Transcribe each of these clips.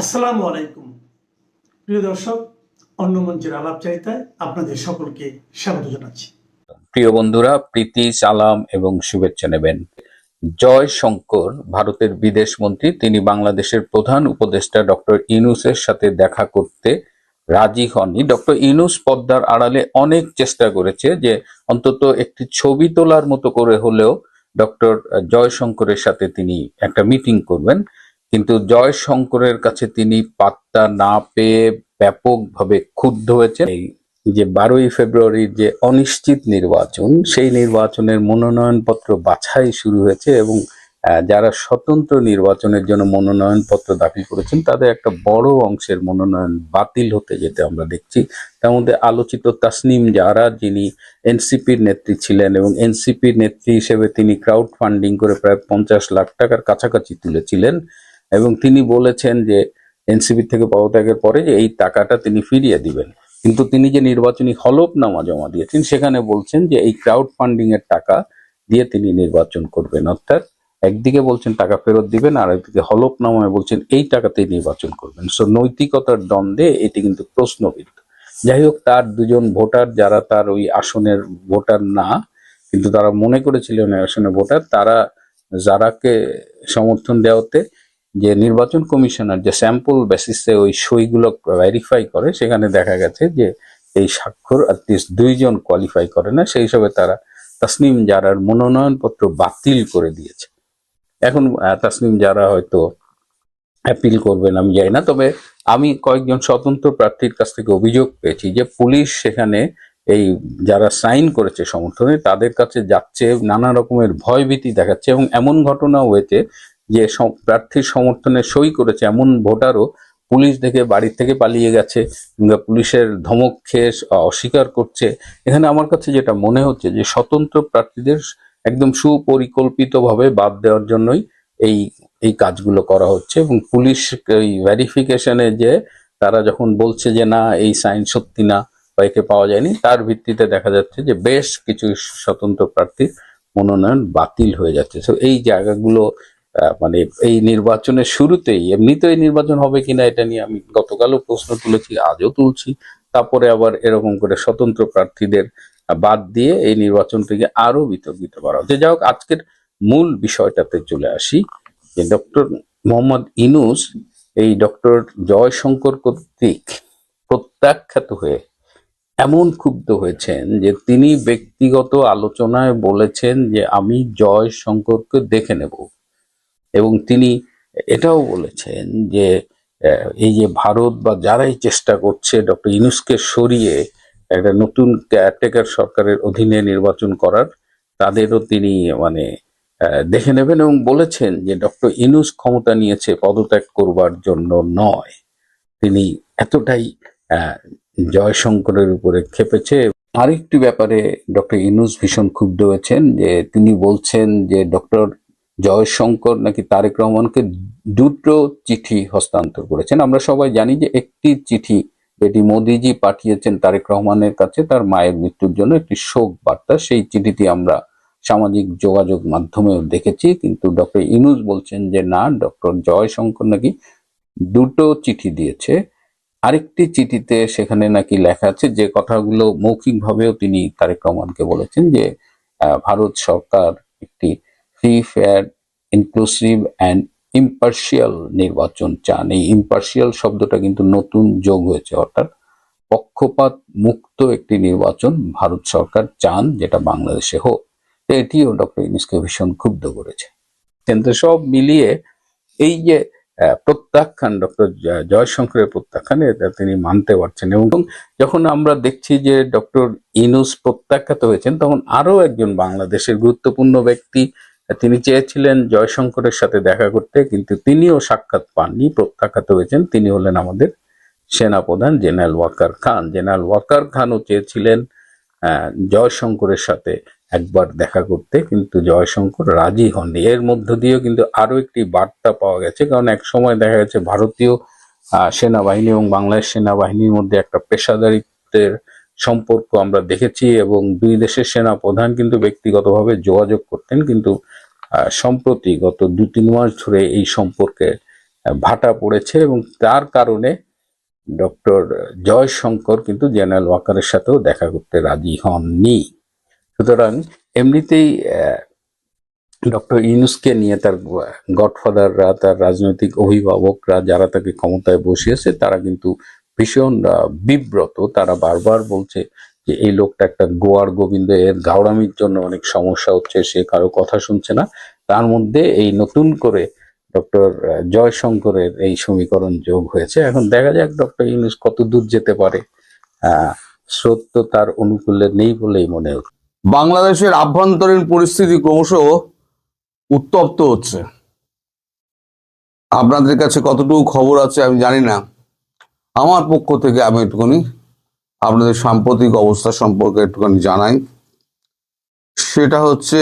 আসসালামু আলাইকুম প্রিয় দর্শক, অন্য মঞ্চের আলাপচারিতায় আপনাদের সকলকে স্বাগত জানাচ্ছি। প্রিয় বন্ধুরা, প্রীতি, সালাম এবং শুভেচ্ছা নেবেন। জয়শঙ্কর ভারতের বিদেশ মন্ত্রী, তিনি বাংলাদেশের প্রধান উপদেষ্টা ডক্টর ইউনূসের সাথে দেখা করতে রাজি হননি। ডক্টর ইউনূস পর্দার আড়ালে অনেক চেষ্টা করেছে যে অন্তত একটি ছবি তোলার মতো করে হলেও ডক্টর জয়শঙ্করের সাথে তিনি একটা মিটিং করবেন, কিন্তু জয়শঙ্করের কাছে তিনি পাত্তা না পেয়ে ব্যাপকভাবে ক্ষুব্ধ হয়েছেন। এই যে 12ই ফেব্রুয়ারির যে অনিশ্চিত নির্বাচন, সেই নির্বাচনের মনোনয়নপত্র বাছাই শুরু হয়েছে এবং যারা স্বতন্ত্র নির্বাচনের জন্য মনোনয়নপত্র দাখিল করেছেন তাদের একটা বড় অংশের মনোনয়ন বাতিল হতে যেতে আমরা দেখছি। তার মধ্যে আলোচিত তাসনিম জারা, যিনি এনসিপির নেত্রী ছিলেন এবং এনসিপির নেত্রী হিসেবে তিনি ক্রাউড ফান্ডিং করে প্রায় 50 লাখ টাকার কাছাকাছি তুলেছিলেন এবং তিনি বলেছেন যে এনসিপি থেকে পদত্যাগের পরে যে এই টাকাটা তিনি ফিরিয়ে দিবেন, কিন্তু তিনি যে নির্বাচনী হলফনামা জমা দিয়েছেন সেখানে বলছেন যে এই ক্রাউড ফান্ডিং এর টাকা দিয়ে তিনি নির্বাচন করবেন। অর্থাৎ একদিকে বলছেন টাকা ফেরত দিবেন আর একদিকে হলফনামায় বলছেন এই টাকাতেই নির্বাচন করবেন। সো নৈতিকতার দ্বন্দ্বে এটি কিন্তু প্রশ্নবিদ্ধ। যাই হোক, তার দুজন ভোটার যারা তার ওই আসনের ভোটার না, কিন্তু তারা মনে করেছিলেন আসনের ভোটার, তারা যারাকে সমর্থন দেওয়াতে যে নির্বাচন কমিশনার যে স্যাম্পল বেসিসে ওই সইগুলো ভেরিফাই করে, সেখানে দেখা গেছে যে এই স্বাক্ষর অ্যাটলিস্ট 2 জন কোয়ালিফাই করে না। সেই হিসাবে তারা তাসনিম জারার মনোনয়নপত্র বাতিল করে দিয়েছে। এখন তাসনিম জারা হয়তো অ্যাপিল করবেন আমি জানি না, তবে আমি কয়েকজন স্বতন্ত্র প্রার্থীর কাছ থেকে অভিযোগ পেয়েছি যে পুলিশ সেখানে এই যারা সাইন করেছে সমর্থনে তাদের কাছে যাচ্ছে, নানা রকমের ভয়ভীতি দেখাচ্ছে এবং এমন ঘটনাও হয়েছে যে প্রার্থীর সমর্থনে সই করেছে এমন ভোটারও পুলিশ দেখে বাড়ি থেকে পালিয়ে গেছে কিংবা পুলিশের ধমক খেয়ে অস্বীকার করছে। এখানে আমার কাছে যেটা মনে হচ্ছে যে স্বতন্ত্র প্রার্থীদের একদম সুপরিকল্পিতভাবে বাদ দেওয়ার জন্যই এই এই কাজগুলো করা হচ্ছে এবং পুলিশ এই ভেরিফিকেশনে যে তারা যখন বলছে যে না এই সাইন সত্যি না বা একে পাওয়া যায়নি, তার ভিত্তিতে দেখা যাচ্ছে যে বেশ কিছু স্বতন্ত্র প্রার্থীর মনোনয়ন বাতিল হয়ে যাচ্ছে। তো এই জায়গাগুলো মানে এই নির্বাচনের শুরুতেই, এমনিতে এই নির্বাচন হবে কিনা এটা নিয়ে আমি গতকালও প্রশ্ন তুলেছি, আজও তুলছি, তারপরে আবার এরকম করে স্বতন্ত্র প্রার্থীদের বাদ দিয়ে এই নির্বাচনটিকে আরো বিতর্কিত করা হচ্ছে। যাই হোক, আজকের মূল বিষয়টাতে চলে আসি যে ডক্টর মোহাম্মদ ইউনূস এই ডক্টর জয়শঙ্কর কর্তৃক প্রত্যাখ্যাত হয়ে এমন ক্ষুব্ধ হয়েছেন যে তিনি ব্যক্তিগত আলোচনায় বলেছেন যে আমি জয়শঙ্করকে দেখে নেব এবং তিনি এটাও বলেছেন যে এই যে ভারত বা যারাই চেষ্টা করছে ডক্টর ইউনূসকে সরিয়ে একটা নতুন কেয়ারটেকার সরকারের অধীনে নির্বাচন করার, তাদেরও তিনি মানে দেখে নেবেন এবং বলেছেন যে ডক্টর ইউনূস ক্ষমতা নিয়েছে পদত্যাগ করবার জন্য নয়। তিনি এতটাই জয়শঙ্করের উপরে ক্ষেপেছে। আরেকটি ব্যাপারে ডক্টর ইউনূস ভীষণ ক্ষুব্ধ হয়েছেন যে তিনি বলছেন যে ডক্টর জয়শঙ্কর নাকি তারেক রহমানকে 2টো চিঠি হস্তান্তর করেছেন। আমরা সবাই জানি যে একটি চিঠি যেটি মোদিজি পাঠিয়েছেন তারেক রহমানের কাছে তার মায়ের মৃত্যুর জন্য একটি শোক বার্তা, সেই চিঠিটি আমরা সামাজিক যোগাযোগ মাধ্যমেও দেখেছি, কিন্তু ডক্টর ইউনূস বলছেন যে না, ডক্টর জয়শঙ্কর নাকি 2টো চিঠি দিয়েছে। আরেকটি চিঠিতে সেখানে নাকি লেখা আছে যে কথাগুলো মৌখিকভাবেও তিনি তারেক রহমানকে বলেছেন যে ভারত সরকার একটি free, fair, inclusive and impartial নির্বাচন চান। এই ইম্পার্শিয়াল শব্দটা কিন্তু নতুন যোগ হয়েছে, অর্থাৎ পক্ষপাত মুক্ত একটি নির্বাচন ভারত সরকার চান যেটা বাংলাদেশে হোক। এটিও ডক্টর ইউনূসকে ভীষণ ক্ষুব্ধ করেছে। কিন্তু সব মিলিয়ে এই যে প্রত্যাখ্যান, ডক্টর জয়শঙ্করের প্রত্যাখ্যান, এটা তিনি মানতে পারছেন এবং যখন আমরা দেখছি যে ডক্টর ইউনূস প্রত্যাখ্যাত হয়েছেন তখন আরো একজন বাংলাদেশের গুরুত্বপূর্ণ ব্যক্তি, তিনি চেয়েছিলেন জয়শঙ্করের সাথে দেখা করতে কিন্তু তিনিও সাক্ষাৎ পাননি, প্রত্যাখ্যাত হয়েছেন। তিনি হলেন আমাদের সেনাপ্রধান জেনারেল ওয়াকার খান। জেনারেল ওয়াকার খানও চেয়েছিলেন জয়শঙ্করের সাথে একবার দেখা করতে, কিন্তু জয়শঙ্কর রাজি হননি। এর মধ্য দিয়েও কিন্তু আরো একটি বার্তা পাওয়া গেছে, কারণ এক সময় দেখা গেছে ভারতীয় সেনাবাহিনী এবং বাংলাদেশ সেনাবাহিনীর মধ্যে একটা পেশাদারিত্বের সম্পর্ক আমরা দেখেছি এবং দুই দেশের সেনা প্রধান কিন্তু ব্যক্তিগতভাবে যোগাযোগ করতেন, কিন্তু সম্প্রতি গত 2-3 মাস ধরে এই সম্পর্কে ভাটা পড়েছে এবং তার কারণে ডক্টর জয়শঙ্কর কিন্তু জেনারেল ওয়াকারের সাথেও দেখা করতে রাজি হননি। সুতরাং এমনিতেই ডক্টর ইউনূসকে নিয়ে তার গডফাদাররা, তার রাজনৈতিক অভিভাবকরা যারা তাকে ক্ষমতায় বসিয়েছে তারা কিন্তু ভীষণ বিব্রত। তারা বারবার বলছে যে এই লোকটা একটা গোয়ার গোবিন্দ, এর গাওড়ামির জন্য অনেক সমস্যা হচ্ছে, সে কারো কথা শুনছে না। তার মধ্যে এই নতুন করে ডক্টর জয়শঙ্করের এই সমীকরণ যোগ হয়েছে। এখন দেখা যাক ডক্টর ইউনূস কত দূর যেতে পারে। স্রোত তো তার অনুকূলে নেই বলেই মনে হচ্ছে। বাংলাদেশের আভ্যন্তরীণ পরিস্থিতি ক্রমশ উত্তপ্ত হচ্ছে। আপনাদের কাছে কতটুকু খবর আছে আমি জানি না। আমার পক্ষ থেকে আমি একটুখানি আপনাদের সাম্প্রতিক অবস্থা সম্পর্কে একটুখানি জানাই। সেটা হচ্ছে,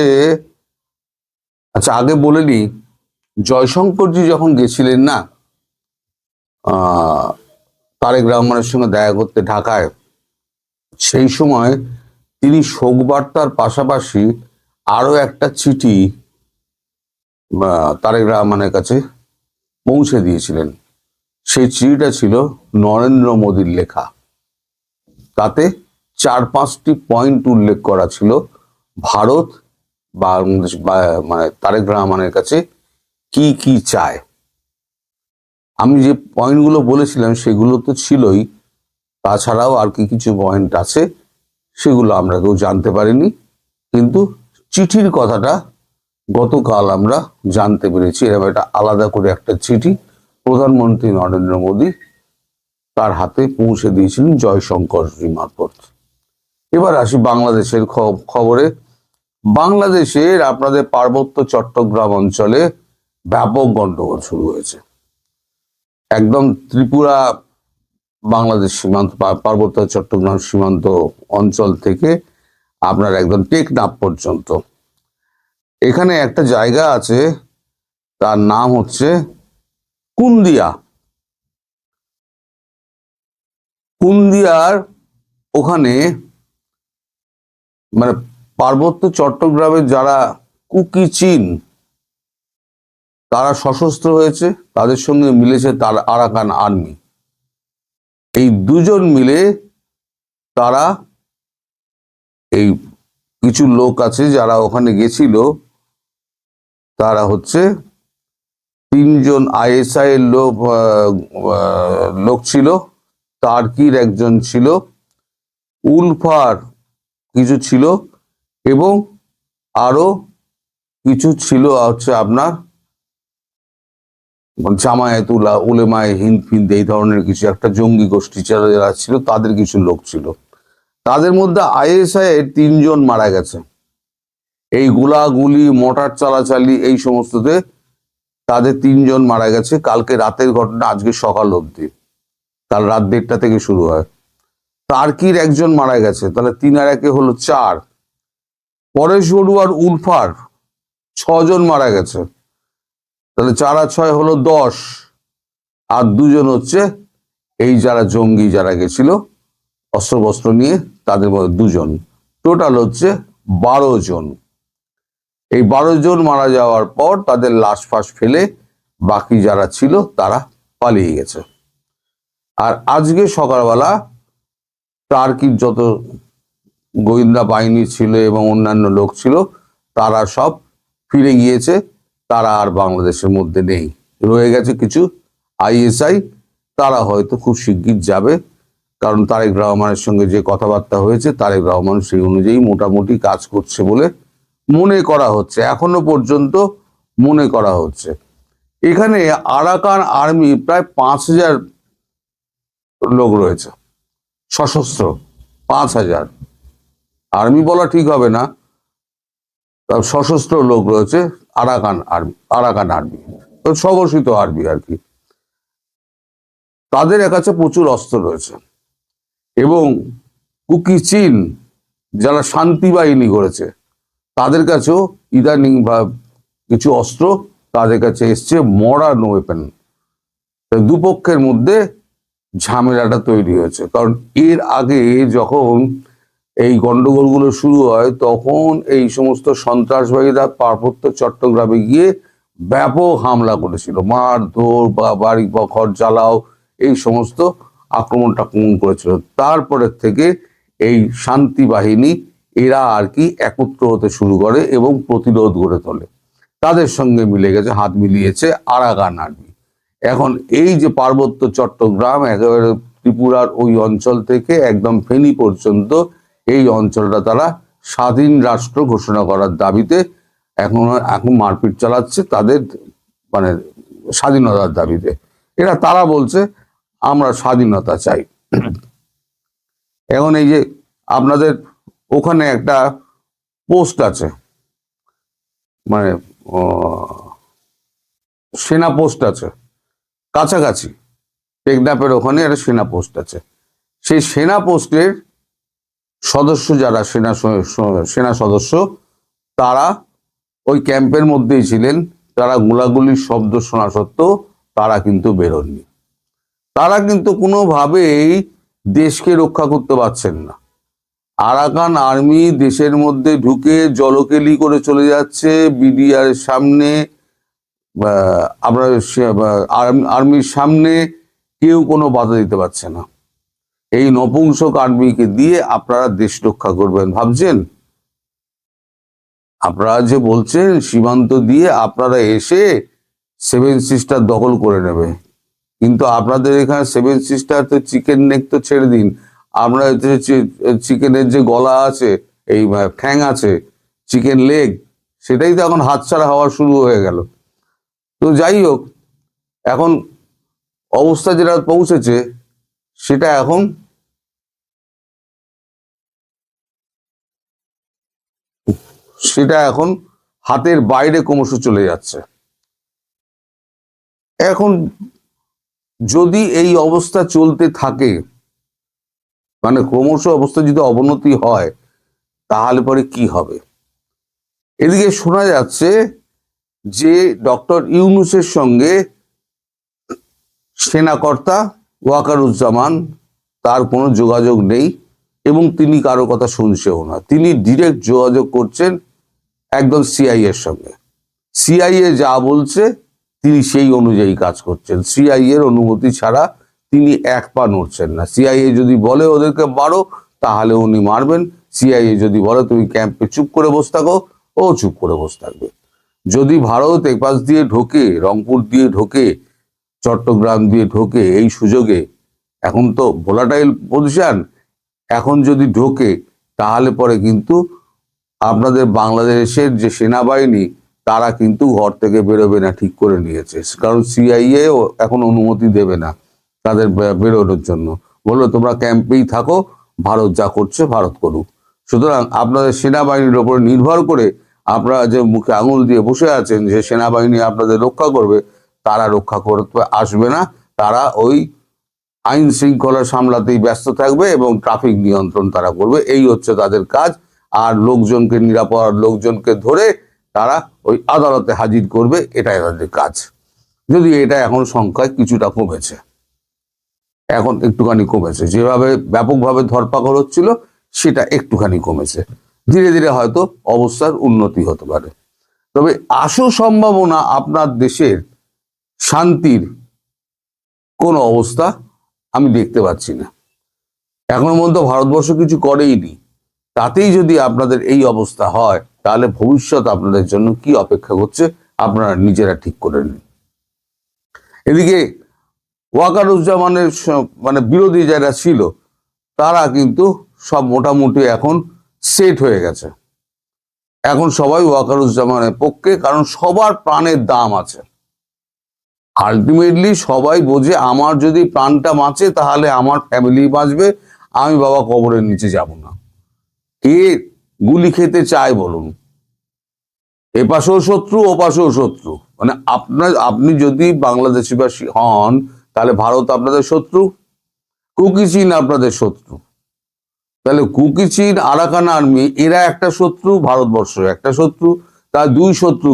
আচ্ছা আগে বলে নি, জয়শঙ্করজি যখন গেছিলেন না তারেক রহমানের সঙ্গে দেখা করতে ঢাকায়, সেই সময় তিনি শোকবার্তার পাশাপাশি আরো একটা চিঠি তারেক রহমানের কাছে পৌঁছে দিয়েছিলেন। সেই চিঠিটা ছিল নরেন্দ্র মোদীর লেখা। তাতে 4-5টি পয়েন্ট উল্লেখ করা ছিল ভারত বাংলাদেশ মানে তারেক রহমানের কাছে কি কি চায়। আমি যে পয়েন্টগুলো বলেছিলাম সেগুলো তো ছিলই, তাছাড়াও আর কি কিছু পয়েন্ট আছে সেগুলো আমরা কেউ জানতে পারিনি, কিন্তু চিঠির কথাটা গতকাল আমরা জানতে পেরেছি। এরকম একটা আলাদা করে একটা চিঠি প্রধানমন্ত্রী নরেন্দ্র মোদী তার হাতে পৌঁছে দিয়েছিলেন জয়শঙ্কর মারফত। এবার আসি বাংলাদেশের খবরে। বাংলাদেশের আপনাদের পার্বত্য চট্টগ্রাম অঞ্চলে ব্যাপক গন্ডগোল শুরু হয়েছে। একদম ত্রিপুরা বাংলাদেশ সীমান্ত, পার্বত্য চট্টগ্রাম সীমান্ত অঞ্চল থেকে আপনার একদম টেকনাফ পর্যন্ত। এখানে একটা জায়গা আছে, তার নাম হচ্ছে কুন্দিয়া। কুন্দিয়ার ওখানে মানে পার্বত্য চট্টগ্রামের যারা কুকি চীন তারা সশস্ত্র হয়েছে, তাদের সঙ্গে মিলেছে তার আরাকান আর্মি। এই দুজন মিলে তারা, এই কিছু লোক আছে যারা ওখানে গেছিল, তারা হচ্ছে 3জন ISI এর লোক ছিল, টার্কির একজন ছিল, উলফার কিছু ছিল, এবং আরো কিছু ছিল হচ্ছে আপনার জামায়াতুল্লাহ উলেমায়ে হিন্দ ফিন্দ, এই ধরনের কিছু একটা জঙ্গি গোষ্ঠী যারা ছিল তাদের কিছু লোক ছিল। তাদের মধ্যে ISI এর 3জন মারা গেছে। এই গুলাগুলি মোটর চালাচালি এই সমস্ততে তাদের 3জন মারা গেছে। কালকে রাতের ঘটনা, আজকে সকাল অবধি, কাল রাত 1:30 থেকে শুরু হয়। টার্কির একজন মারা গেছে, তাহলে 3 আর 1 হলো 4। পরেশ বড়ুয়ার উলফার 6জন মারা গেছে, তাহলে 4 আর 6 হলো 10। আর 2জন হচ্ছে এই যারা জঙ্গি যারা গেছিল অস্ত্রবস্ত্র নিয়ে, তাদের মধ্যে 2জন, টোটাল হচ্ছে 12 জন। এই 12 জন মারা যাওয়ার পর তাদের লাশ ফাঁস ফেলে বাকি যারা ছিল তারা পালিয়ে গেছে। আর আজকে সকালবেলা টার্কির যত গোয়েন্দা বাহিনী ছিল এবং অন্যান্য লোক ছিল তারা সব ফিরে গিয়েছে। তারা আর বাংলাদেশের মধ্যে নেই, রয়ে গেছে কিছু ISI। তারা হয়তো খুব শিগগির যাবে, কারণ তারেক রহমানের সঙ্গে যে কথাবার্তা হয়েছে তারেক রহমান সেই অনুযায়ী মোটামুটি কাজ করছে বলে মনে করা হচ্ছে, এখনো পর্যন্ত মনে করা হচ্ছে। এখানে আরাকান আর্মি প্রায় 5000 লোক রয়েছে সশস্ত্র। 5000 আর্মি বলা ঠিক হবে না, সশস্ত্র লোক রয়েছে আরাকান আর্মি, স্বঘোষিত আর্মি আর কি। তাদের কাছে প্রচুর অস্ত্র রয়েছে, এবং কুকি চীন যারা শান্তি বাহিনী করেছে তাদের কাছেও ইদানিং বা কিছু অস্ত্র তাদের কাছে এসছে, মডার্ন ওয়েপেন। দুপক্ষের মধ্যে ঝামেলাটা তৈরি হয়েছে, কারণ এর আগে যখন এই গন্ডগোলগুলো শুরু হয় তখন এই সমস্ত সন্ত্রাসবাদীরা পার্বত্য চট্টগ্রামে গিয়ে ব্যাপক হামলা করেছিল, মারধর বা বাড়ি বা ঘর জ্বালাও, এই সমস্ত আক্রমণ টাক্রমণ করেছিল। তারপরের থেকে এই শান্তি বাহিনী এরা আর কি একত্র হতে শুরু করে এবং প্রতিরোধ গড়ে তোলে। তাদের সঙ্গে মিলে গেছে, হাত মিলিয়েছে আরাকান আর্মি। এখন এই যে পার্বত্য চট্টগ্রাম একেবারে ত্রিপুরার ওই অঞ্চল থেকে একদম ফেনী পর্যন্ত এই অঞ্চলটা তারা স্বাধীন রাষ্ট্র ঘোষণা করার দাবিতে এখন মারপিট চালাচ্ছে তাদের মানে স্বাধীনতার দাবিতে। তারা বলছে আমরা স্বাধীনতা চাই। এখন এই যে আপনাদের ওখানে একটা পোস্ট আছে, মানে সেনা পোস্ট আছে কাছাকাছি, টেকনাফের ওখানে একটা সেনা পোস্ট আছে। সেই সেনা পোস্টের সদস্য যারা সেনা সদস্য, তারা ওই ক্যাম্পের মধ্যেই ছিলেন। তারা গোলাগুলির শব্দ শোনা সত্ত্বেও তারা কিন্তু বেরোননি। তারা কিন্তু কোনোভাবেই দেশকে রক্ষা করতে পারছেন না। আরাকান আর্মি দেশের মধ্যে ঢুকে জলকেলি করে চলে যাচ্ছে বিডিআর সামনে, আপনার আর্মির সামনে কেউ কোনো বাধা দিতে পারছে না। এই নপুংসক আর্মিকে দিয়ে আপনারা দেশ রক্ষা করবেন ভাবছেন? আপনারা যে বলছেন সীমান্ত দিয়ে আপনারা এসে 7 সিস্টার দখল করে নেবে, কিন্তু আপনাদের এখানে 7 সিস্টার তো চিকেন নেক তো ছেড়ে দিন, আমরা চিকেনের যে গলা আছে, এই ঠ্যাং আছে, চিকেন লেগ, সেটাই তো এখন হাতছাড়া হওয়া শুরু হয়ে গেল। তো যাই হোক, এখন অবস্থা যেটা পৌঁছেছে সেটা এখন হাতের বাইরে ক্রমশ চলে যাচ্ছে। এখন যদি এই অবস্থা চলতে থাকে, মানে ক্রমশ অবস্থা যদি অবনতি হয়, তাহলে পরে কি হবে? এদিকে শোনা যাচ্ছে যে ডক্টর ইউনূসের সঙ্গে সেনাকর্তা ওয়াকারুজ্জামান তার কোনো যোগাযোগ নেই এবং তিনি কারো কথা শুনছেও না। তিনি ডিরেক্ট যোগাযোগ করছেন একদম সিআইএর সঙ্গে। সিআইএ যা বলছে তিনি সেই অনুযায়ী কাজ করছেন। সিআইএ এর অনুমতি ছাড়া তিনি এক পা নড়ছেন না। সিআইএ যদি বলে ওদেরকে মারো, তাহলে উনি মারবেন। সিআইএ যদি বলে তুমি ক্যাম্পে চুপ করে বসে থাকো, ও চুপ করে বসে থাকবে। যদি ভারত এপাশ দিয়ে ঢোকে, রংপুর দিয়ে ঢোকে, চট্টগ্রাম দিয়ে ঢোকে, এই সুযোগে, এখন তো ভোলাটাইল পজিশন, এখন যদি ঢোকে তাহলে পরে কিন্তু আপনাদের বাংলাদেশের যে সেনাবাহিনী তারা কিন্তু ঘর থেকে বেরোবে না, ঠিক করে নিয়েছে। কারণ সিআইএ এখন অনুমতি দেবে না তাদের বেরোনোর জন্য, বললো তোমরা ক্যাম্পেই থাকো, ভারত যা করছে ভারত করুক। সুতরাং আপনাদের সেনাবাহিনীর ওপর নির্ভর করে আপনারা যে মুখে আঙুল দিয়ে বসে আছেন যে সেনাবাহিনী আপনাদের রক্ষা করবে, তারা রক্ষা করতে আসবে না। তারা ওই আইন শৃঙ্খলা সামলাতেই ব্যস্ত থাকবে এবং ট্রাফিক নিয়ন্ত্রণ তারা করবে, এই হচ্ছে তাদের কাজ। আর লোকজনকে, নিরাপদ লোকজনকে ধরে তারা ওই আদালতে হাজির করবে, এটাই তাদের কাজ। যদি এটা এখন সংখ্যায় কিছুটা কমেছে, এখন একটুখানি কমেছে, যেভাবে ব্যাপকভাবে ধরপাকড় হচ্ছিল সেটা একটুখানি কমেছে। ধীরে ধীরে হয়তো অবস্থার উন্নতি হতে পারে। তবে আশু সম্ভাবনা আপনার দেশের শান্তির কোন অবস্থা আমি দেখতে পাচ্ছি না। এখনো পর্যন্ত ভারতবর্ষ কিছু করেইনি, তাতেই যদি আপনাদের এই অবস্থা হয়, তাহলে ভবিষ্যৎ আপনাদের জন্য কি অপেক্ষা করছে আপনারা নিজেরা ঠিক করে নিন। এদিকে ওয়াকারুজ্জামানের মানে বিরোধী যারা ছিল তারা কিন্তু সব মোটামুটি এখন সেট হয়ে গেছে। এখন সবাই ওয়াকারুজ্জামানের পক্ষে, কারণ সবার প্রাণের দাম আছে। আলটিমেটলি সবাই বোঝে আমার যদি প্রাণটা বাঁচে তাহলে আমার ফ্যামিলি বাঁচবে, আমি বাবা কবরের নিচে যাব না। কে গুলি খেতে চায় বলুন? এপাশেও শত্রু, ওপাশেও শত্রু। মানে আপনি যদি বাংলাদেশিবাসী হন তাহলে ভারত আপনাদের শত্রু, কুকি চীন আপনাদের শত্রু। তাহলে কুকি চীন, আরাকান আর্মি এরা একটা শত্রু, ভারতবর্ষ একটা শত্রু। তার দুই শত্রু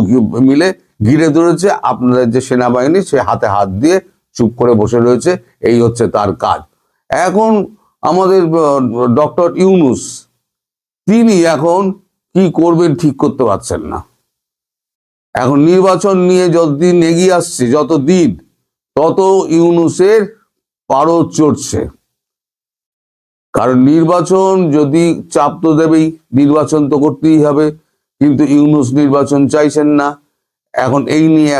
মিলে ঘিরে ধরেছে আপনাদের যে সেনাবাহিনী, সে হাতে হাত দিয়ে চুপ করে বসে রয়েছে, এই হচ্ছে তার কাজ। এখন আমাদের ডক্টর ইউনূস, তিনি এখন কি করবেন ঠিক করতে পারছেন না। এখন নির্বাচন নিয়ে যতদিন এগিয়ে আসছে, যত দিন তত ইউনূসের পারদ চড়ছে। কারণ নির্বাচন যদি, চাপ তো দেবেই, নির্বাচন তো করতেই হবে, কিন্তু ইউনূস নির্বাচন চাইছেন না। এখন এই নিয়ে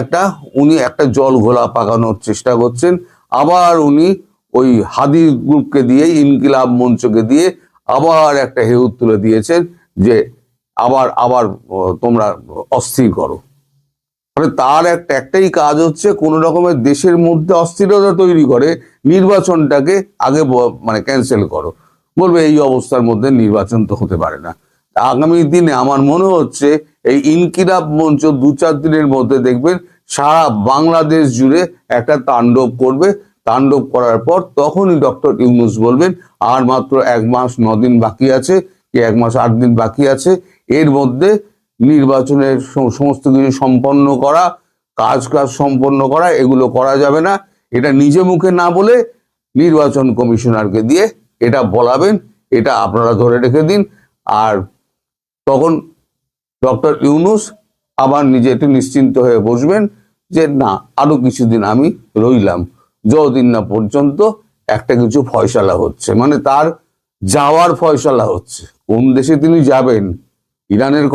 উনি একটা জল ঘোলা পাকানোর চেষ্টা করছেন। আবার উনি ওই হাদি গ্রুপকে দিয়ে, ইনকিলাব মঞ্চকে দিয়ে আবার একটা হেউত তুলে দিয়েছেন যে আবার আবার তোমরা অস্থির করো। মানে তার একটাই কাজ হচ্ছে কোন রকমের দেশের মধ্যে অস্থিরতা তৈরি করে নির্বাচনটাকে আগে মানে ক্যান্সেল করো। বলবে এই অবস্থার মধ্যে নির্বাচন তো হতে পারে না। আগামী দিনে আমার মনে হচ্ছে এই ইনকিলাব মঞ্চ 2-4 দিনের মধ্যে দেখবেন সারা বাংলাদেশ জুড়ে একটা তাণ্ডব করবে। তাণ্ডব করার পর তখনই ডক্টর ইউনূস বলবেন আর মাত্র 1 মাস 9 দিন বাকি আছে, কি 1 মাস 8 দিন বাকি আছে, এর মধ্যে নির্বাচনের সমস্ত কিছু সম্পন্ন করা, কাজ সম্পন্ন করা, এগুলো করা যাবে না। এটা নিজে মুখে না বলে নির্বাচন কমিশনারকে দিয়ে এটা বলাবেন। এটা আপনারা ধরে রেখে দিন। আর তখন ডক্টর ইউনূস আবার নিজে একটু নিশ্চিন্ত হয়ে বসবেন যে না, আরো কিছুদিন আমি রইলাম, যতদিন না পর্যন্ত একটা কিছু ফয়সালা হচ্ছে, মানে তার যাওয়ার ফয়সালা হচ্ছে। কোন দেশে তিনি যাবেন, ইরানের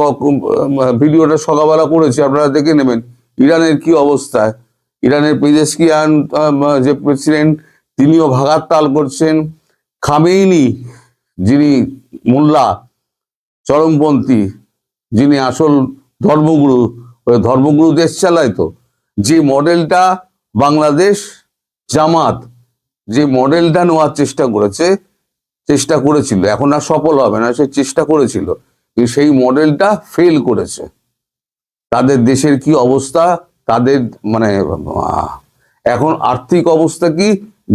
ভিডিওটা সকালবেলা করেছে, আপনারা দেখে নেবেন ইরানের কি অবস্থা। ইরানের পেজেশকিয়ান যে প্রেসিডেন্ট, তিনিও ভাগার তাল করছেন। খামেইনি, যিনি মোল্লা চরমপন্থী, যিনি আসল ধর্মগুরু, ওই ধর্মগুরু দেশ চালায়। তো যে মডেলটা বাংলাদেশ জামাত যে মডেলটা নেওয়ার চেষ্টা করেছিল, এখন আর সফল হবে না, সে চেষ্টা করেছিল, কিন্তু সেই মডেলটা ফেল করেছে। তাদের দেশের কি অবস্থা, তাদের মানে এখন আর্থিক অবস্থা কি,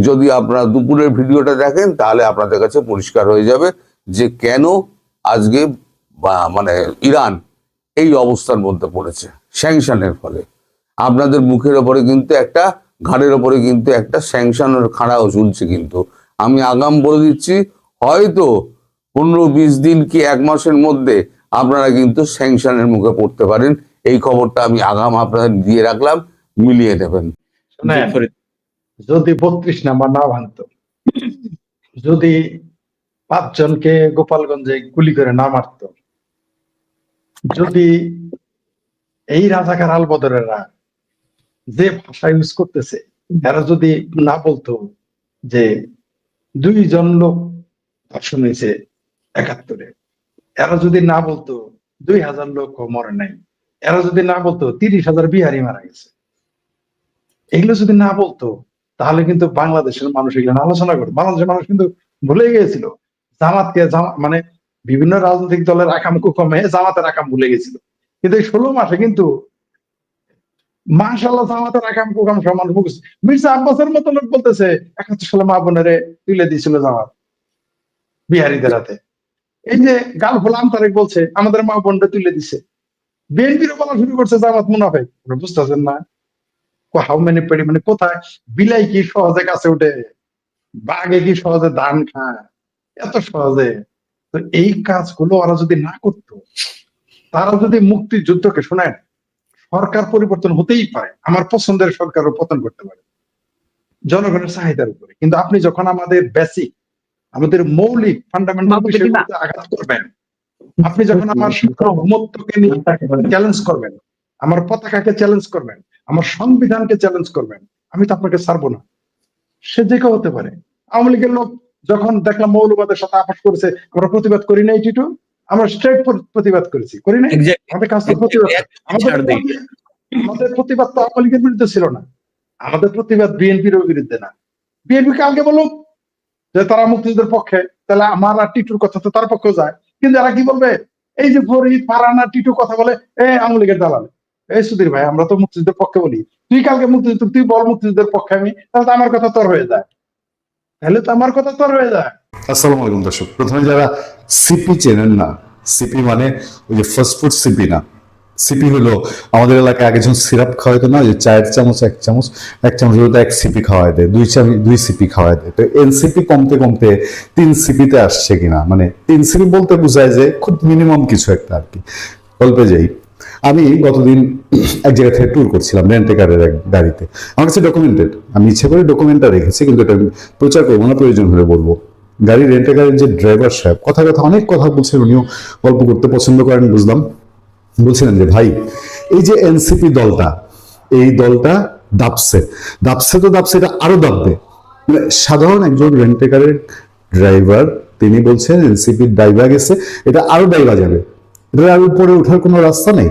যদি আপনারা দুপুরের ভিডিওটা দেখেন তাহলে আপনাদের কাছে পরিষ্কার হয়ে যাবে যে কেন আজকে মানে ইরান এই অবস্থার মধ্যে পড়েছে স্যাংশনের ফলে। আপনাদের মুখের ওপরে কিন্তু ঘাড়ের ওপরে কিন্তু একটা স্যাংশনের খাড়াও ঝুলছে। কিন্তু আমি আগাম বলে দিচ্ছি, হয়তো 15-20 দিন কি 1 মাসের মধ্যে আপনারা কিন্তু স্যাংশনের মুখে পড়তে পারেন। এই খবরটা আমি আগাম আপনাদের দিয়ে রাখলাম, মিলিয়ে নেবেন। যদি 32 নাম্বার না ভাঙতো, যদি 5 জনকে গোপালগঞ্জে গুলি করে না মারত, যদি এই রাজাকার আলবদরেরা যে ভাষা ইউজ করতেছে এরা যদি না বলতো যে 2 জন লোক ধর্ষণ হয়েছে 71-এ, এরা যদি না বলতো 2000 লোক মরে নাই, এরা যদি না বলতো 30,000 বিহারি মারা গেছে, এগুলো যদি না বলতো তাহলে কিন্তু বাংলাদেশের মানুষ এগুলো আলোচনা করতো। বাংলাদেশের মানুষ কিন্তু ভুলে গিয়েছিল জামাতকে, মানে বিভিন্ন রাজনৈতিক দলের আকাম কুকমে জামাতের আকাম ভুলে গেছিল। কিন্তু এই 16 মাসে কিন্তু মাশাআল্লাহ জামাতের আকাম কুকম সমান মুখস্থ। মির্জা আব্বাসের মতো লোক বলতেছে 71 সালে মা বোনেরে তুলে দিয়েছিল জামাত বিহারিদের হাতে। এই যে গালফুল আমতারেক বলছে আমাদের মা বোনরা তুলে দিছে। বিএনপিরও বলা শুরু করছে জামাত মুনাফেক। বুঝতেছেন না হাউ মেনি পেডি, মানে কোথায় বিলাই কি সহজে কাছে উঠে, বাঘে কি সহজে ধান খায়, এত সহজে। তো এই কাজগুলো ওরা যদি না করতো, তারা যদি মুক্তিযুদ্ধকে শোনেন, সরকার পরিবর্তন হতেই পারে, আমার পছন্দের সরকারও পতন করতে পারে জনগণের চাহিদার উপরে। কিন্তু আপনি যখন আমাদের বেসিক, আমাদের মৌলিক ফান্ডামেন্টাল বিষয়গুলোতে আঘাত করবেন, আপনি যখন আমার সার্বভৌমত্বকে নিয়ে চ্যালেঞ্জ করবেন, আমার পতাকাকে চ্যালেঞ্জ করবেন, আমার সংবিধানকে চ্যালেঞ্জ করবেন, আমি তো আপনাকে ছাড়বো না। সে যে কেউ হতে পারে। আওয়ামী লীগের লোক যখন দেখলাম মৌলবাদের সাথে আপোষ করেছে, আমরা প্রতিবাদ করি নাই টিটু, আমরা স্ট্রেট প্রতিবাদ করেছি, করি নাই? আমাদের কাজ তো প্রতিবাদ। আমাদের প্রতিবাদ তো আওয়ামী লীগের বিরুদ্ধে ছিল না, আমাদের প্রতিবাদ বিএনপির বিরুদ্ধে না। বিএনপি কালকে বলুক যে তারা মুক্তিযুদ্ধের পক্ষে, তাহলে আমার আর টিটুর কথা তো তার পক্ষেও যায়। কিন্তু এরা কি বলবে, এই যে ফরিদ ফারহান আর টিটু কথা বলে আওয়ামী লীগের দালাল। এই সুধীর ভাই, আমরা তো মুক্তিযুদ্ধের পক্ষে বলি, তুই কালকে মুক্তিযুদ্ধ, তুই বল মুক্তিযুদ্ধের পক্ষে, আমি তাহলে তো আমার কথা তোর হয়ে যায়, আসসালামু আলাইকুম দর্শক। প্রথমে যারা সিপি চেনেন না, সিপি মানে ওই যে ফাস্ট ফুড সিপি না, সিপি হলো আমাদের এলাকায় আগে যখন সিরাপ খাওয়াইতো না, যে 4 চামচ 1 চামচ 1 সিপি খাওয়াই দেয়, 2 সিপি খাওয়াই দেয়। তো এনসিপি কমতে কমতে 3 সিপিতে আসছে কিনা, মানে 3 সিপি বলতে বোঝায় যে খুব মিনিমাম কিছু একটা আর কি। গল্পে যাই, আমি গতদিন এক জায়গা থেকে ট্যুর করছিলাম রেন্টেকারের এক গাড়িতে। আমার কাছে ডকুমেন্টেড, আমি ইচ্ছে করে ডকুমেন্টটা রেখেছি, কিন্তু এটা আমি প্রচার করবো না, প্রয়োজন হলে বলবো। গাড়ি রেন্টেকারের যে ড্রাইভার সাহেব কথা অনেক কথা বলছেন, উনিও গল্প করতে পছন্দ করেন বুঝলাম। বলছিলেন যে ভাই, এই যে এনসিপি দলটা, এই দলটা দাবছে তো দাবছে, এটা আরো দাববে। মানে সাধারণ একজন রেন্টেকারের ড্রাইভার, তিনি বলছেন এনসিপি ডাইভা গেছে, এটা আরো ডাইভা যাবে, এটা আর উপরে ওঠার কোনো রাস্তা নেই।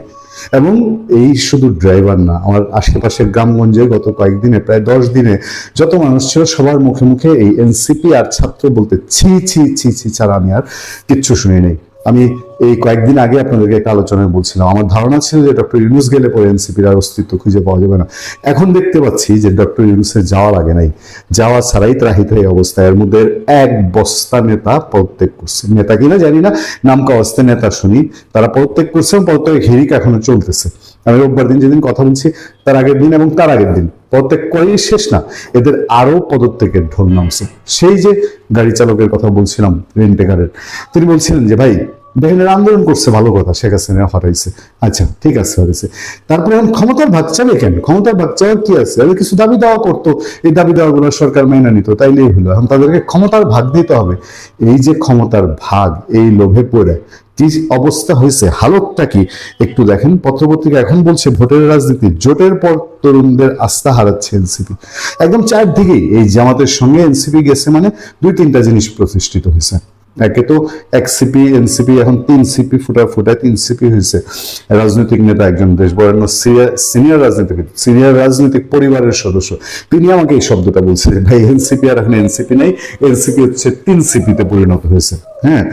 এবং এই শুধু ড্রাইভার না, আমার আশেপাশের গ্রামগঞ্জে গত কয়েকদিনে, প্রায় 10 দিনে যত মানুষ ছিল, সবার মুখে মুখে এই এনসিপি আর ছাত্র বলতে ছি ছি ছি ছি ছাড়া আমি আর কিচ্ছু শুনি নেই। আমি এই কয়েকদিন আগে আপনাদেরকে একটা আলোচনায় বলছিলাম, আমার ধারণা ছিল যে ডক্টর ইউনূস গেলে পরে এনসিপির আর অস্তিত্ব খুঁজে পাওয়া যাবে না। এখন দেখতে পাচ্ছি যে ডক্টর ইউনূসের যাওয়া লাগে নাই, যাওয়া ছাড়াই ত্রাহিত এই অবস্থায়। এর মধ্যে এক বস্তা নেতা পদত্যাগ করছে, নেতা কিনা জানি না, নাম কাওয়াস্তে নেতা শুনি, তারা পদত্যাগ করছে, পদত্যাগের হিড়িক এখনো চলতেছে। আমি রোববার দিন যেদিন কথা বলছি, তার আগের দিন এবং তার আগের দিন পদত্যাগ করেই শেষ না, এদের আরো পদত্যাগের ঢোল নামছে। সেই যে গাড়ি চালকের কথা বলছিলাম রেন্টেকারের, তিনি বলছিলেন যে ভাই দেখেন এরা আন্দোলন করছে, ভালো কথা, শেখ হাসিনা হটাইছে, আচ্ছা ঠিক আছে হটাইছে, তারপরে এখন ক্ষমতার ভাগ চাবে কেন? ক্ষমতার ভাগ চাওয়ার কি আছে? এদের কিছু দাবি দেওয়া করতো, এই দাবি দেওয়াগুলো সরকার মেনে নিত, তাইলেই হলো। এখন তাদেরকে ক্ষমতার ভাগ দিতে হবে। এই যে ক্ষমতার ভাগ, এই লোভে পড়ে কি অবস্থা হয়েছে, হালতটা কি একটু দেখেন। পত্রপত্রিকা এখন বলছে ভোটের রাজনীতি, জোটের পর তরুণদের আস্থা হারাচ্ছে এনসিপি। একদম চারদিকেই এই জামাতের সঙ্গে এনসিপি গেছে, মানে 2-3টা জিনিস প্রতিষ্ঠিত হয়েছে। একে তো এক সিপি, এনসিপি এখন 3 সিপি, ফুটায় 3 সিপি হয়েছে। রাজনৈতিক নেতা, একজন দেশ বরেণ্য সিনিয়র রাজনীতিবিদ, সিনিয়র রাজনৈতিক পরিবারের সদস্য, তিনি আমাকে এই শব্দটা বলছে, ভাই এনসিপি আর এখন এনসিপি নেই, এনসিপি হচ্ছে 3 সিপিতে পরিণত হয়েছে। হ্যাঁ,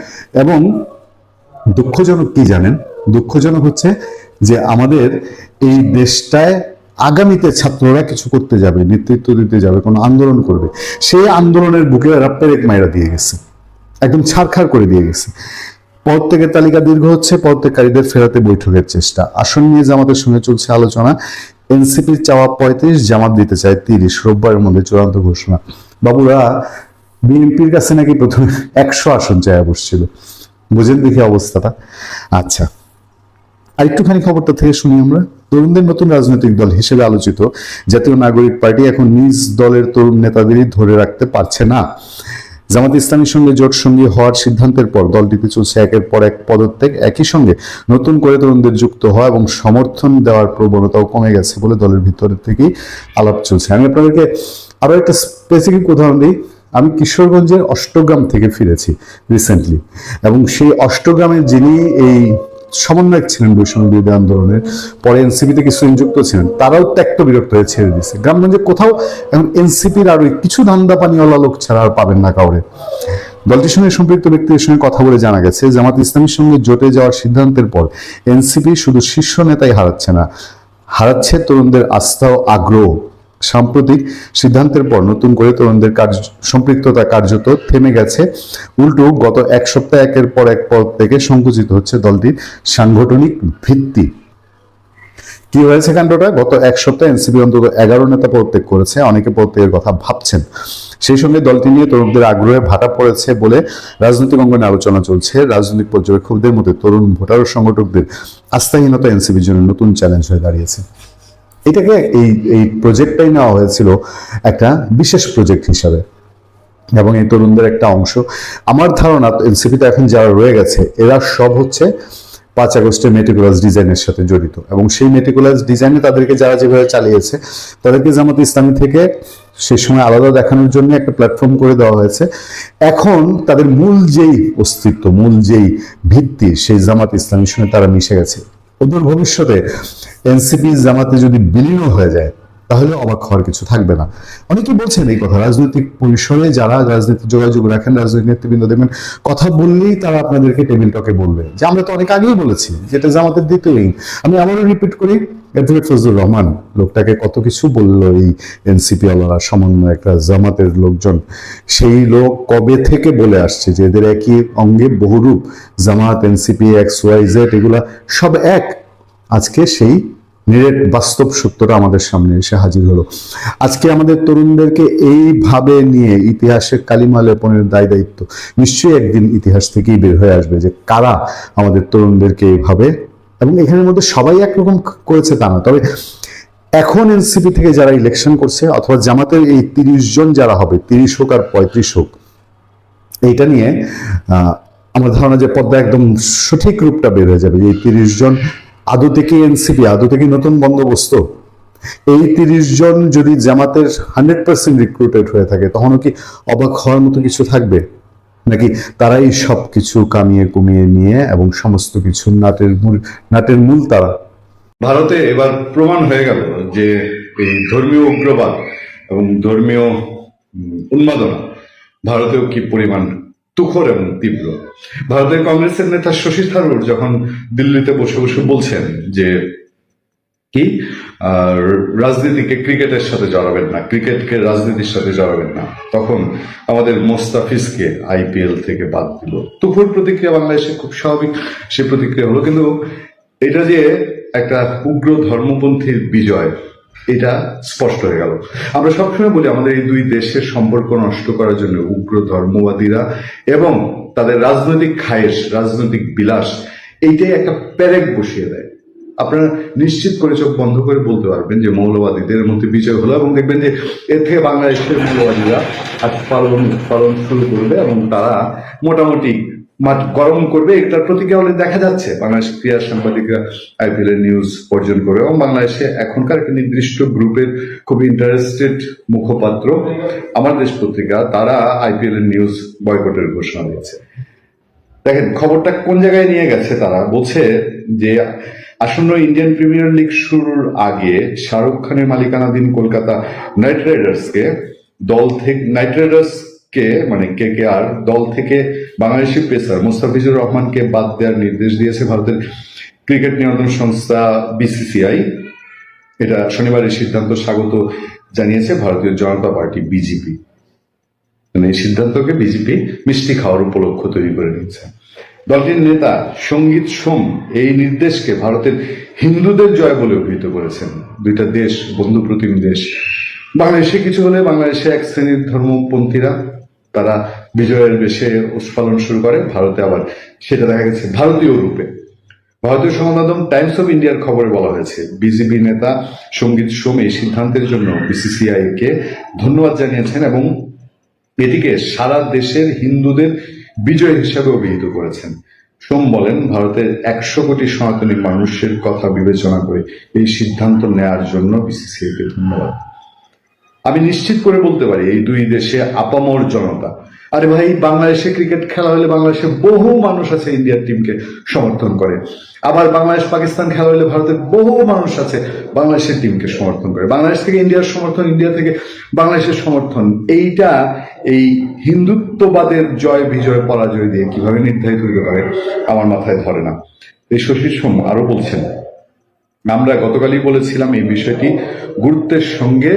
এবং দুঃখজনক কি জানেন? দুঃখজনক হচ্ছে যে আমাদের এই দেশটায় আগামীতে ছাত্ররা কিছু করতে যাবে, নেতৃত্ব দিতে যাবে, কোনো আন্দোলন করবে, সেই আন্দোলনের বুকে এরা পেরেক মাইরা দিয়ে গেছে, একদম ছাড়খাড় করে দিয়ে গেছে। পদত্যাগের তালিকা দীর্ঘ হচ্ছে, পদত্যাগকারীদের ফেরাতে বৈঠকের চেষ্টা। আসন নিয়ে জামাতের সঙ্গে চলছে আলোচনা। এনসিপির চাওয়া 35, জামাত দিতে চায় 30, রোববারের মধ্যে চূড়ান্ত ঘোষণা। বাবুরা বিএনপির কাছে নাকি প্রথমে 100 আসন চায় বসছিল, বুঝেন দেখি অবস্থাটা। আচ্ছা, আরেকটুখানি খবরটা থেকে শুনি আমরা। তরুণদের নতুন রাজনৈতিক দল হিসেবে আলোচিত জাতীয় নাগরিক পার্টি এখন নিজ দলের তরুণ নেতাদেরই ধরে রাখতে পারছে না। জামাত ইসলামীর সঙ্গে জোট সঙ্গী হওয়ার সিদ্ধান্তের পর দলটিতে চলছে একের পর এক পদত্যাগ। একই সঙ্গে নতুন করে তরুণদের যুক্ত হওয়া এবং সমর্থন দেওয়ার প্রবণতাও কমে গেছে বলে দলের ভিতরের থেকেই আলাপ চলছে। আমি আপনাদেরকে আরো একটা স্পেসিফিক উদাহরণ দিই। আমি কিশোরগঞ্জের অষ্টগ্রাম থেকে ফিরেছি রিসেন্টলি, এবং সেই অষ্টগ্রামের যিনি এই সমন্বয়ক ছিলেন বৈষম্য বিরোধী আন্দোলনের, পরে এনসিপিতে কিছুদিন যুক্ত ছিলেন, তারাও ত্যক্ত বিরক্ত হয়ে ছেড়ে দিচ্ছে। গ্রামগঞ্জে কোথাও এখন এনসিপির আর ওই কিছু ধান্দা পানিওয়ালা লোক ছাড়া আর পাবেন না কাউরে। দলটির সঙ্গে সম্পৃক্ত ব্যক্তিদের সঙ্গে কথা বলে জানা গেছে, জামাত ইসলামীর সঙ্গে জোটে যাওয়ার সিদ্ধান্তের পর এনসিপি শুধু শীর্ষ নেতাই হারাচ্ছে না, হারাচ্ছে তরুণদের আস্থা ও আগ্রহ। সাম্প্রতিক সিদ্ধান্তের পর নতুন করে তরুণদের সম্পৃক্ততা কার্যত থেমে গেছে। উল্টো গত এক সপ্তাহে একের পর এক পদ থেকে সংকুচিত হচ্ছে দলটির সাংগঠনিক ভিত্তি। কি হয়েছে কাণ্ডটা? গত এক সপ্তাহে এনসিপি অন্তত 11 নেতা পদত্যাগ করেছে, অনেকে পদত্যাগের কথা ভাবছেন। সেই সঙ্গে দলটি নিয়ে তরুণদের আগ্রহে ভাটা পড়েছে বলে রাজনৈতিক অঙ্গনে আলোচনা চলছে। রাজনৈতিক পর্যবেক্ষকদের মতে তরুণ ভোটার ও সংগঠকদের আস্থাহীনতা এনসিপির জন্য নতুন চ্যালেঞ্জ হয়ে দাঁড়িয়েছে। এটাকে এই প্রজেক্টটাই নেওয়া হয়েছিল একটা বিশেষ প্রজেক্ট হিসাবে, এবং এই তরুণদের একটা অংশ, আমার ধারণা এনসিপিতে এখন যারা রয়ে গেছে এরা সব হচ্ছে 5 আগস্টের মেটিকুলাস ডিজাইনের সাথে জড়িত, এবং সেই মেটিকুলাস ডিজাইনে তাদেরকে যারা যেভাবে চালিয়েছে তাদেরকে জামাত ইসলামী থেকে সেই সময় আলাদা দেখানোর জন্য একটা প্ল্যাটফর্ম করে দেওয়া হয়েছে। এখন তাদের মূল যেই অস্তিত্ব, মূল যেই ভিত্তি, সেই জামাত ইসলামীর সঙ্গে তারা মিশে গেছে। ওদের ভবিষ্যতে এনসিপি জামাতে যদি বিলীন হয়ে যায় তাহলে অবাক হওয়ার কিছু থাকবে না। অনেকেই বলছেন এই কথা, রাজনৈতিক পরিসরে যারা রাজনীতি যোগাযোগ রাখেন, রাজনৈতিক নেতৃবৃন্দ দেখবেন কথা বললেই তারা আপনাদেরকে টেবিল টকে বলবে যে আমরা তো অনেক আগেই বলেছি যেটা জামাতের দ্বিতীয় উইং। আমি আমারও রিপিট করি, অ্যাডভোকেট ফজলুর রহমান লোকটাকে কত কিছু বললো এই এনসিপি ওয়ালারা, সমন্বয় একটা জামাতের লোকজন। সেই লোক কবে থেকে বলে আসছে যে এদের একই অঙ্গে বহুরূপ, জামাত, এনসিপি, XYZ এগুলা সব এক। আজকে সেই নিরেট বাস্তব সত্যটা আমাদের সামনে এসে হাজির হলো। আজকে আমাদের তরুণদেরকে এইভাবে নিয়ে ইতিহাসের কালিমা লেপনের দায় দায়িত্ব নিশ্চয়ই একদিন ইতিহাস থেকেই বের হয়ে আসবে যে কারা আমাদের তরুণদেরকে এইভাবে এবং এখানের মধ্যে সবাই একরকম করেছে তা না, তবে এখন এনসিপি থেকে যারা ইলেকশন করছে অথবা জামাতের এই 30 জন যারা হবে, 30 হোক আর 35 হোক, এইটা নিয়ে আমার ধারণা যে পদ্মা একদম সঠিক রূপটা বের হয়ে যাবে। এই 30 জন আদতে কি এনসিপি, আদতে কি নতুন বন্দোবস্ত? এই 30 জন যদি জামাতের 100% রিক্রুটেড হয়ে থাকে, তখনও কি অবাক হওয়ার মতো কিছু থাকবে? নাকি তারাই সবকিছু কামিয়ে কুমিয়ে নিয়ে এবং সমস্ত কিছু নাটের মূল তারা? ভারতে এবার প্রমাণ হয়ে গেল যে এই ধর্মীয় উগ্রবাদ এবং ধর্মীয় উন্মাদনা ভারতেও কি পরিমাণ তুখর এবং তীব্র। ভারতের কংগ্রেসের নেতা শশী থারুর যখন দিল্লিতে বসে বসে বলছেন যে কি রাজনীতিকে ক্রিকেটের সাথে জড়াবেন না, ক্রিকেটকে রাজনীতির সাথে জড়াবেন না, তখন আমাদের মোস্তাফিজকে আইপিএল থেকে বাদ দিল। তুখর প্রতিক্রিয়া বাংলাদেশে খুব স্বাভাবিক সে প্রতিক্রিয়া হলো, কিন্তু এটা যে একটা উগ্র ধর্মপন্থীর বিজয় এটা স্পষ্ট হয়ে গেল। আমরা সবসময় বলি আমাদের এই দুই দেশের সম্পর্ক নষ্ট করার জন্য উগ্র ধর্মবাদীরা এবং তাদের রাজনৈতিক খায়েশ, রাজনৈতিক বিলাস, এইটাই একটা প্যারেক বসিয়ে দেয়। আপনারা নিশ্চিত করে চোখ বন্ধ করে বলতে পারবেন যে মৌলবাদীদের মধ্যে বিজয় হলো, এবং দেখবেন যে এর থেকে বাংলাদেশের মৌলবাদীরা হাত পালন শুরু করবে এবং তারা মোটামুটি মাঠ গরম করবে। এটার প্রতিক্রিয়া হলে দেখা যাচ্ছে বাংলাদেশ ক্রীড়া সাংবাদিকরা আইপিএল এর নিউজ অর্জন করে, এবং বাংলাদেশে এখনকার একটা নির্দিষ্ট গ্রুপের খুব ইন্টারেস্টেড মুখপাত্র আমার দেশ পত্রিকা, তারা আইপিএল এর নিউজ বয়কটের ঘোষণা দিয়েছে। দেখেন খবরটা কোন জায়গায় নিয়ে গেছে। তারা বলছে যে আসন্ন ইন্ডিয়ান প্রিমিয়ার লিগ শুরুর আগে শাহরুখ খানের মালিকানাধীন কলকাতা নাইট রাইডার্সকে মানে কেকেআর দল থেকে বাংলাদেশি পেসার মোস্তাফিজুর রহমানকে বাদ দেওয়ার নির্দেশ দিয়েছে ভারতের ক্রিকেট নিয়ন্ত্রণ সংস্থা বিসিসিআই। এটা শনিবার এই সিদ্ধান্ত স্বাগত জানিয়েছে ভারতীয় জনতা পার্টি বিজেপি। মানে এই সিদ্ধান্তকে বিজেপি মিষ্টি খাওয়ার উপলক্ষ তৈরি করে নিয়েছে। দলটির নেতা সঙ্গীত সোম এই নির্দেশকে ভারতের হিন্দুদের জয় বলে অভিহিত করেছেন। দুইটা দেশ বন্ধু প্রতিম দেশ। বাংলাদেশে কিছু হলে বাংলাদেশে এক শ্রেণীর ধর্মপন্থীরা তারা বিজয়ের বেশে উৎপাদন শুরু করে, ভারতে আবার সেটা দেখা গেছে ভারতীয় রূপে। ভারতীয় সংবাদ মাধ্যম টাইমস অফ ইন্ডিয়ার খবরে বলা হয়েছে বিজেপি নেতা সঙ্গীত সোম এই সিদ্ধান্তের জন্য বিসিসিআই কে ধন্যবাদ জানিয়েছেন এবং এটিকে সারা দেশের হিন্দুদের বিজয় হিসাবে অভিহিত করেছেন। সোম বলেন, ভারতের 100 কোটি সনাতনী মানুষের কথা বিবেচনা করে এই সিদ্ধান্ত নেয়ার জন্য বিসিসিআই কে ধন্যবাদ। আমি নিশ্চিত করে বলতে পারি এই দুই দেশে আপামর জনতা, আরে ভাই বাংলাদেশে ক্রিকেট খেলা হলে বাংলাদেশে বহু মানুষ আছে ইন্ডিয়ার টিমকে সমর্থন করে, আবার বাংলাদেশ পাকিস্তান খেলা হলে ভারতের বহু মানুষ আছে বাংলাদেশের টিমকে সমর্থন করে, বাংলাদেশ থেকে ইন্ডিয়ার সমর্থন, ইন্ডিয়া থেকে বাংলাদেশের সমর্থন। এইটা এই হিন্দুত্ববাদের জয় বিজয় পরাজয় দিয়ে কিভাবে নির্ধারিত হতে পারে আমার মাথায় ধরে না। এই শশী সোম আরো বলছেন, আমরা গতকালই বলেছিলাম এই বিষয়টি গুরুত্বের সঙ্গে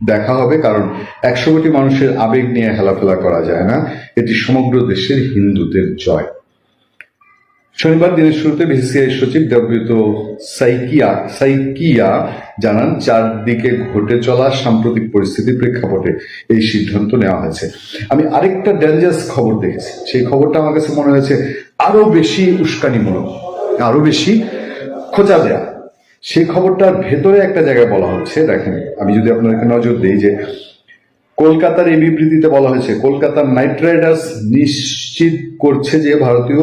দেখা হবে, কারণ 100 কোটি মানুষের আবেগ নিয়ে হেলাফেলা করা যায় না, এটি সমগ্র দেশের হিন্দুদের জয়। শনিবার দিনের শুরুতে বিসিসিআই সচিব দেবব্রত সাইকিয়া জানান, চারদিকে ঘটে চলা সাম্প্রতিক পরিস্থিতির প্রেক্ষাপটে এই সিদ্ধান্ত নেওয়া হয়েছে। আমি আরেকটা ডেঞ্জারাস খবর দেখেছি, সেই খবরটা আমার কাছে মনে হয়েছে আরো বেশি উস্কানিমূলক, আরো বেশি খোঁচা দেয়া। সেই খবরটার ভেতরে একটা জায়গায় বলা হচ্ছে, দেখেন আমি যদি আপনাদেরকে নজর দিই, যে কলকাতার এই বিবৃতিতে বলা হয়েছে কলকাতা নাইট রাইডার্স নিশ্চিত করছে যে ভারতীয়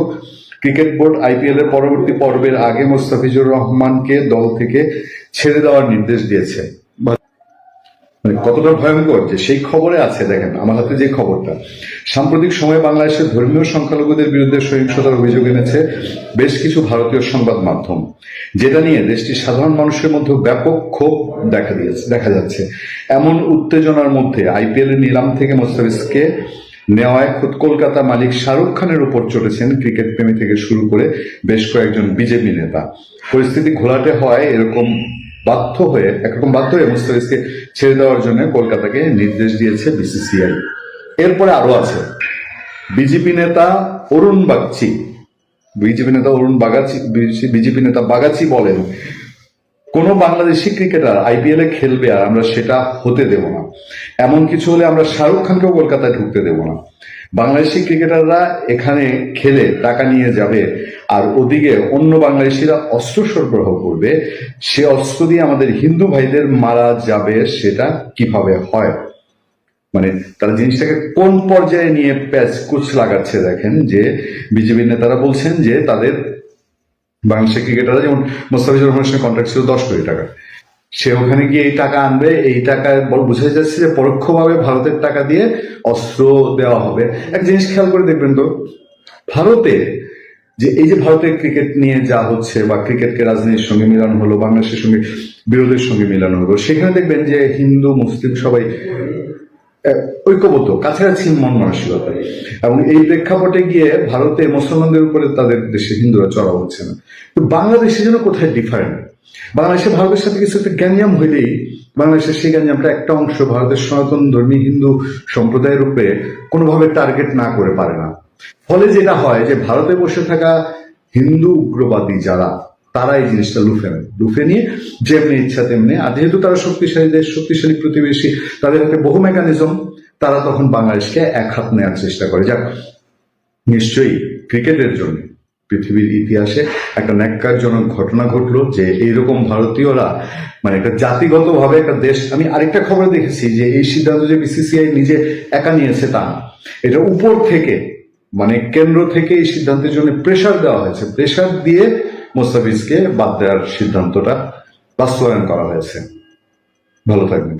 ক্রিকেট বোর্ড আইপিএল এর পরবর্তী পর্বের আগে মোস্তাফিজুর রহমানকে দল থেকে ছেড়ে দেওয়ার নির্দেশ দিয়েছে। কতটা ভয়ঙ্কর যে সেই খবরে আছে, দেখেন আমার হাতে যে খবরটা, সাম্প্রতিক সময়ে বাংলাদেশের ধর্মীয় সংখ্যালঘুদের বিরুদ্ধে সহিংসতার অভিযোগ এনেছে বেশ কিছু ভারতীয় সংবাদ মাধ্যম, যেটা নিয়ে দেশটির সাধারণ মানুষের মধ্যে ব্যাপক ক্ষোভ দেখা যাচ্ছে। এমন উত্তেজনার মধ্যে আইপিএল এর নিলাম থেকে মোস্তাফিজকে নেওয়ায় খোদ কলকাতা মালিক শাহরুখ খানের উপর চটেছেন ক্রিকেট প্রেমী থেকে শুরু করে বেশ কয়েকজন বিজেপি নেতা। পরিস্থিতি ঘোলাটে হয় একরকম বাধ্য হয়ে মুস্তাফিজকে ছেড়ে দেওয়ার জন্য কলকাতাকে নির্দেশ দিয়েছে বিসিসিআই। এরপরে আরো আছে বিজেপি নেতা অরুণ বাগাচি বলেন, কোনো বাংলাদেশি ক্রিকেটার আইপিএল এ খেলবে আর আমরা সেটা হতে দেব না। এমন কিছু হলে আমরা শাহরুখ খানকেও কলকাতায় ঢুকতে দেব না। বাংলাদেশি ক্রিকেটাররা এখানে খেলে টাকা নিয়ে যাবে, আর ওদিকে অন্য বাংলাদেশিরা অস্ত্র সরবরাহ করবে, সে অস্ত্র দিয়ে আমাদের হিন্দু ভাইদের মারা যাবে। সেটা কিভাবে হয়, মানে তারা জিনিসটাকে কোন পর্যায়ে নিয়ে প্যাচ কুচ লাগাচ্ছে দেখেন। যে বিজেপি নেতারা বলছেন যে তাদের বাংলাদেশের ক্রিকেটাররা, যেমন মোস্তাফিজুর রহমানের সঙ্গে কন্ট্রাক্ট ছিল 10 কোটি টাকা, সে ওখানে গিয়ে এই টাকা আনবে, এই টাকায় বোঝা যাচ্ছে যে পরোক্ষভাবে ভারতের টাকা দিয়ে অস্ত্র দেওয়া হবে। এক জিনিস খেয়াল করে দেখবেন তো, ভারতে যে এই যে ভারতের ক্রিকেট নিয়ে যা হচ্ছে, বা ক্রিকেটকে রাজনীতির সঙ্গে মিলানো হলো, বাংলাদেশের সঙ্গে বিরোধীর সঙ্গে মিলানো হলো, সেখানে দেখবেন যে হিন্দু মুসলিম সবাই ঐক্যবদ্ধ, কাছাকাছি মন মানসিকতা। এবং এই প্রেক্ষাপটে গিয়ে ভারতে মুসলমানদের উপরে তাদের দেশে হিন্দুরা চড়া হচ্ছে না। তো বাংলাদেশে যেন কোথায় ডিফারেন্ট। বাংলাদেশে ভারতের সাথে কিছু একটা গ্যাঞ্জাম হইলেই বাংলাদেশের সেই গ্যাঞ্জামটা একটা অংশ ভারতের সনাতন ধর্মী হিন্দু সম্প্রদায়ের উপরে কোনোভাবে টার্গেট না করে পারে না। ফলে যেটা হয় যে ভারতে বসে থাকা হিন্দু উগ্রবাদী যারা, তারা এই জিনিসটা লুফে নিয়ে যেমনি ইচ্ছা তেমনি, আর যেহেতু তারা শক্তিশালী দেশ, শক্তিশালী প্রতিবেশী, তাদের হাতে বহু মেকানিজম, তারা তখন বাংলাদেশকে এক হাত নেওয়ার চেষ্টা করে। যাক, নিশ্চয়ই ক্রিকেটের জন্য পৃথিবীর ইতিহাসে একটা ন্যাক্কারজনক ঘটনা ঘটলো যে এইরকম ভারতীয়রা, মানে একটা জাতিগতভাবে একটা দেশ। আমি আরেকটা খবর দেখেছি যে এই সিদ্ধান্ত যে বিসিসিআই নিজে একা নিয়েছে তা না, এটা উপর থেকে, মানে কেন্দ্র থেকে এই সিদ্ধান্তের জন্য প্রেসার দেওয়া হয়েছে। প্রেসার দিয়ে মোস্তাফিজকে বাদ দেওয়ার সিদ্ধান্তটা বাস্তবায়ন করা হয়েছে। ভালো থাকবেন।